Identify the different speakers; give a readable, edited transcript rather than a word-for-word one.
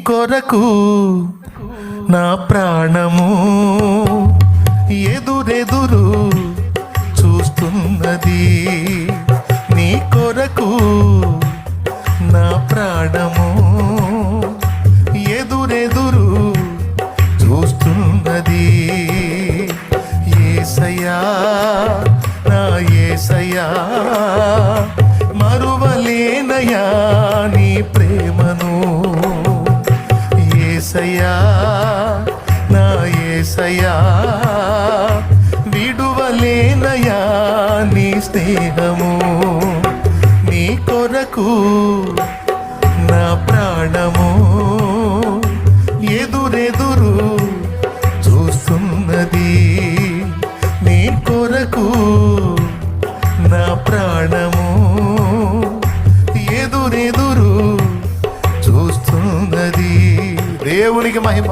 Speaker 1: కొరకు నా ప్రాణము ఎదురెదురు చూస్తున్నది. నీ కొరకు నా ప్రాణము ఎదురెదురు చూస్తున్నది. యేసయ్యా నా యేసయ్యా మరువలేనయా నీ ప్రేమను. యేసయ్యా నా యేసయ్యా విడువలేనయా నీ స్నేహము. నీ కొరకు నా ప్రాణము ఎదురెదురు చూస్తున్నది. నీ కొరకు నా ప్రాణము ఎదురెదురు చూస్తున్నది. దేవునికి మహిమ.